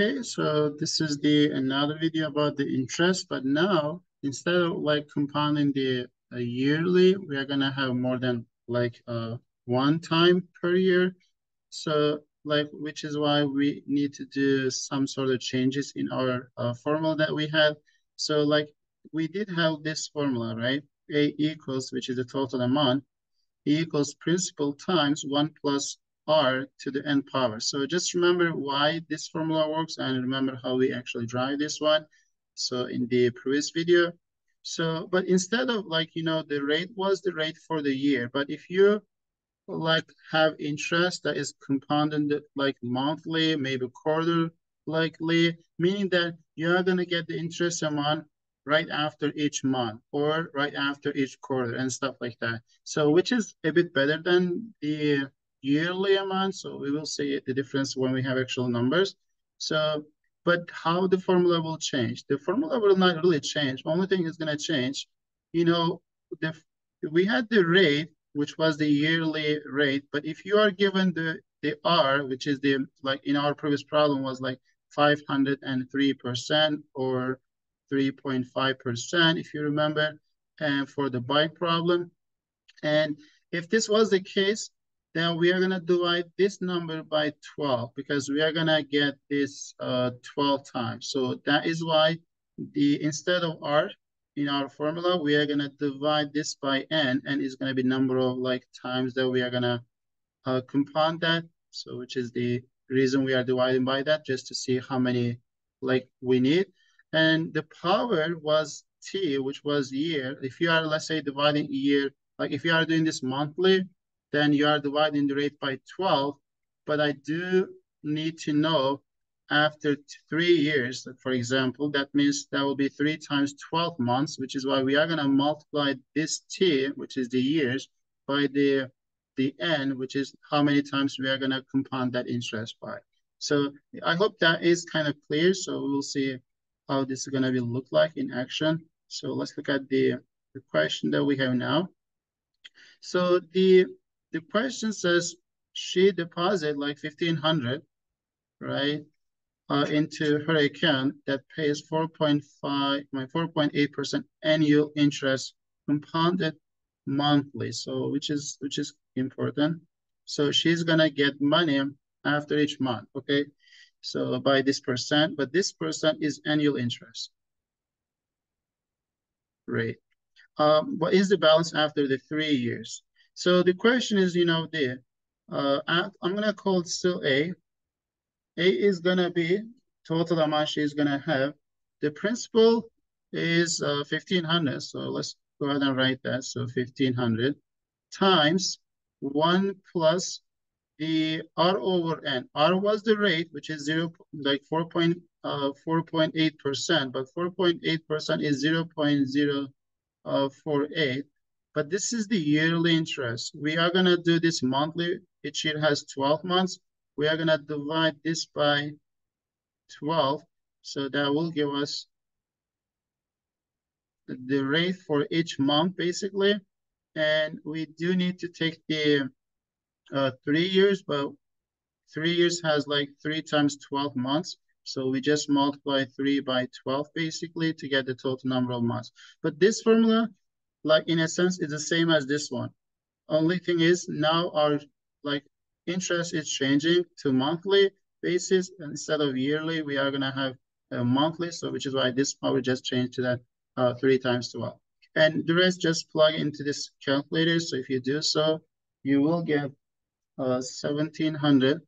Okay, so this is the another video about the interest, but now instead of like compounding the yearly, we are gonna have more than like one time per year. So like, which is why we need to do some sort of changes in our formula that we had. So like we did have this formula, right? A equals, which is the total amount, equals principal times 1 plus r to the n power. So just remember why this formula works and remember how we actually drive this one. So in the previous video. So, but instead of like, the rate was the rate for the year. But if you like have interest that is compounded like monthly, maybe quarter likely, meaning that you're going to get the interest amount right after each month or right after each quarter and stuff like that. So which is a bit better than the yearly amount. So we will see the difference when we have actual numbers. So, but how the formula will change? The formula will not really change. Only thing is going to change, you know, the we had the rate which was the yearly rate. But if you are given the R, which is the, like in our previous problem was like 503% or 3.5%, if you remember, and for the bike problem. And if this was the case, then we are going to divide this number by 12 because we are going to get this 12 times. So that is why instead of R in our formula, we are going to divide this by N, and it's going to be number of like times that we are going to compound that. So which is the reason we are dividing by that, just to see how many like we need. And the power was T, which was year. If you are, let's say, dividing year, like if you are doing this monthly, then you are dividing the rate by 12. But I do need to know after 3 years, for example, that means that will be 3 times 12 months, which is why we are going to multiply this T, which is the years, by the N, which is how many times we are going to compound that interest by. So I hope that is kind of clear. So we'll see how this is going to be look like in action. So let's look at the question that we have now. So the question says she deposit like 1,500, right, into her account that pays 4.8% annual interest compounded monthly. So which is important. So she's gonna get money after each month. Okay. So by this percent, but this percent is annual interest rate. What is the balance after the 3 years? So the question is, I'm gonna call it still A. A is gonna be total amount she's gonna have. The principal is 1,500. So let's go ahead and write that. So 1,500 times 1 plus the R over N. R was the rate, which is 4.8%, but 4.8% is 0.048. But this is the yearly interest. We are gonna do this monthly. Each year has 12 months. We are gonna divide this by 12. So that will give us the rate for each month, basically. And we do need to take the 3 years, but 3 years has like 3 times 12 months. So we just multiply 3 by 12 basically to get the total number of months. But this formula, like in a sense, is the same as this one. Only thing is now our like interest is changing to monthly basis instead of yearly. We are gonna have a monthly, so which is why this power just changed to that 3 times 12. And the rest just plug into this calculator. So if you do so, you will get 1,700,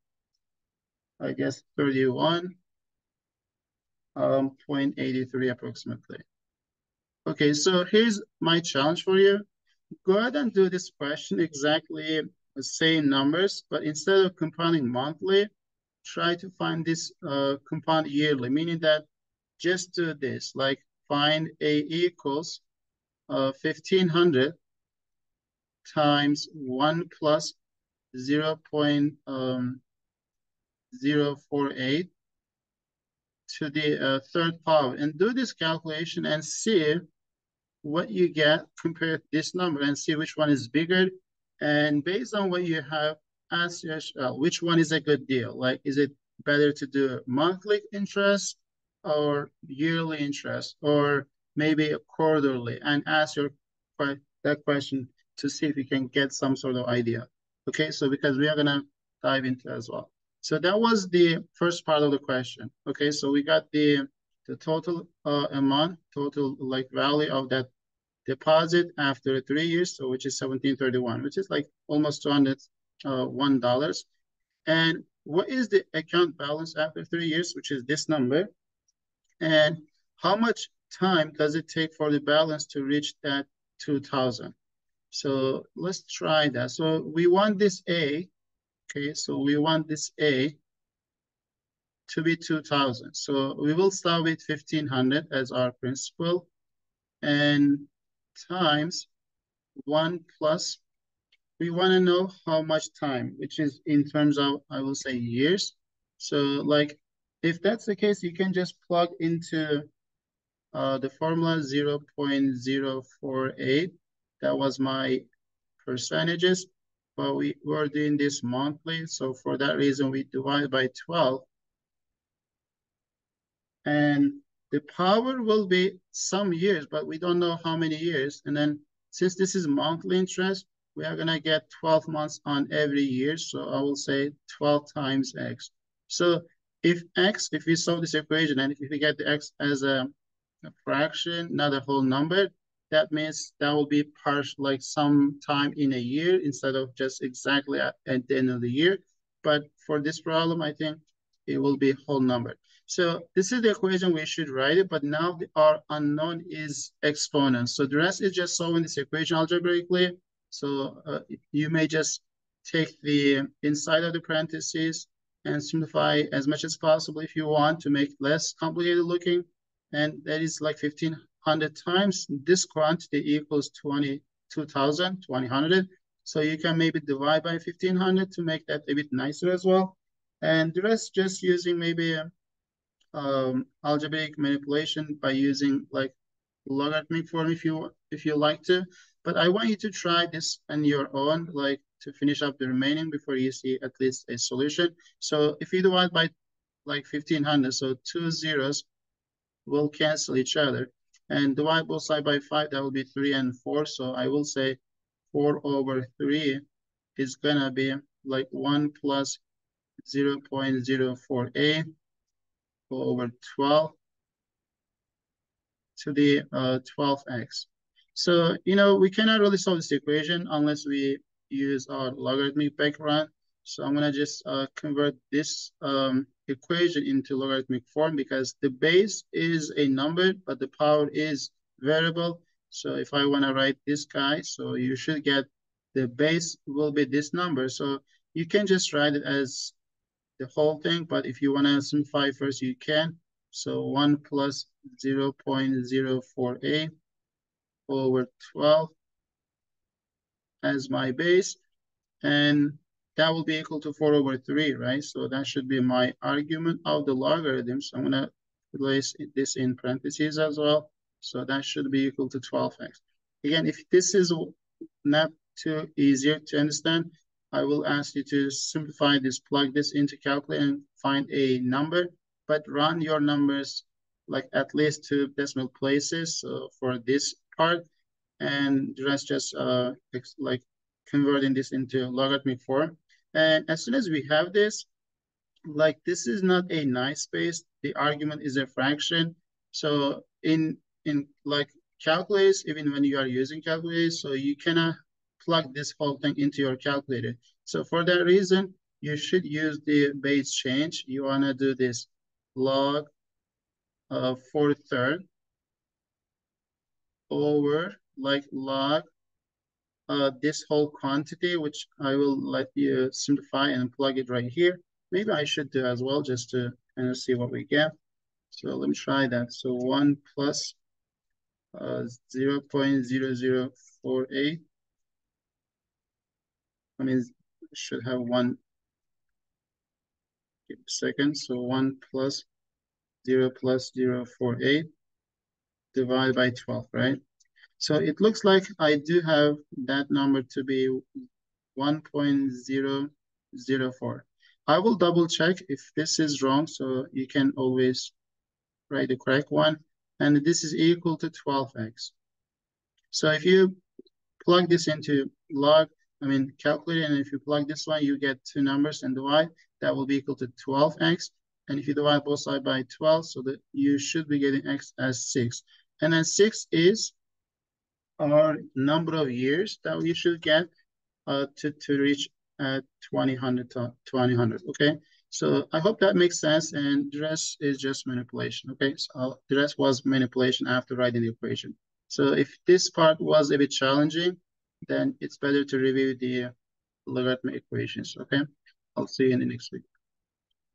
I guess 31.83 approximately. Okay, so here's my challenge for you. Go ahead and do this question exactly the same numbers, but instead of compounding monthly, try to find this compound yearly, meaning that just do this, like find A equals 1,500 times 1 plus 0.048 to the third power, and do this calculation and see what you get compared to this number and see which one is bigger. And based on what you have, ask yourself which one is a good deal. Like, is it better to do monthly interest or yearly interest or maybe a quarterly, and ask your that question to see if you can get some sort of idea. Okay, so because we are gonna dive into as well. So that was the first part of the question. Okay, so we got the total amount, total like value of that deposit after 3 years, so which is 1731, which is like almost $201. And what is the account balance after 3 years, which is this number? And how much time does it take for the balance to reach that 2000? So let's try that. So we want this A, okay? So we want this A to be 2000. So we will start with 1500 as our principal and times 1 plus, we want to know how much time, which is in terms of, I will say, years. So like, if that's the case, you can just plug into the formula 0.048. That was my percentages, but we were doing this monthly. So for that reason, we divide by 12. And the power will be some years, but we don't know how many years. And then since this is monthly interest, we are gonna get 12 months on every year. So I will say 12 times X. So if we solve this equation and if we get the X as a fraction, not a whole number, that means that will be partial, like some time in a year instead of just exactly at the end of the year. But for this problem, I think it will be a whole number. So this is the equation we should write it, but now our unknown is exponents. So the rest is just solving this equation algebraically. So you may just take the inside of the parentheses and simplify as much as possible if you want to make it less complicated looking. And that is like 1500 times this quantity equals 22,000, 2000. So you can maybe divide by 1500 to make that a bit nicer as well. And the rest just using maybe algebraic manipulation by using like logarithmic form if you like to. But I want you to try this on your own, like to finish up the remaining before you see at least a solution. So if you divide by like 1500, so 2 zeros will cancel each other. And divide both sides by 5, that will be 3 and 4. So I will say 4 over 3 is gonna be like 1 plus 0.04a over 12 to the 12x. So, we cannot really solve this equation unless we use our logarithmic background. So I'm gonna just convert this equation into logarithmic form because the base is a number, but the power is variable. So if I wanna write this guy, so you should get the base will be this number. So you can just write it as the whole thing, but if you wanna simplify first, you can. So 1 plus 0.04a over 12 as my base. And that will be equal to 4 over 3, right? So that should be my argument of the logarithm. So I'm going to place this in parentheses as well. So that should be equal to 12x. Again, if this is not too easier to understand, I will ask you to simplify this, plug this into calculator and find a number, but run your numbers like at least 2 decimal places for this part, and the rest just like converting this into logarithmic form. And as soon as we have this, like this is not a nice space, the argument is a fraction. So in like calculators, even when you are using calculators, so you cannot plug this whole thing into your calculator. So for that reason, you should use the base change. You want to do this log 4/3 over like log this whole quantity, which I will let you simplify and plug it right here. Maybe I should do as well just to kind of see what we get. So let me try that. So 1 plus 0.0048. I mean, should have 1 second. So 1 plus 0 plus 0.48 divided by 12, right? So it looks like I do have that number to be 1.004. I will double check if this is wrong, so you can always write the correct one. And this is equal to 12x. So if you plug this into calculator, and if you plug this one, you get two numbers and divide, that will be equal to 12x. And if you divide both sides by 12, so that you should be getting x as 6. And then 6 is our number of years that we should get to reach 2000, okay? So I hope that makes sense, and the rest is just manipulation, okay? So the rest was manipulation after writing the equation. So if this part was a bit challenging, then it's better to review the logarithmic equations, okay? I'll see you in the next week.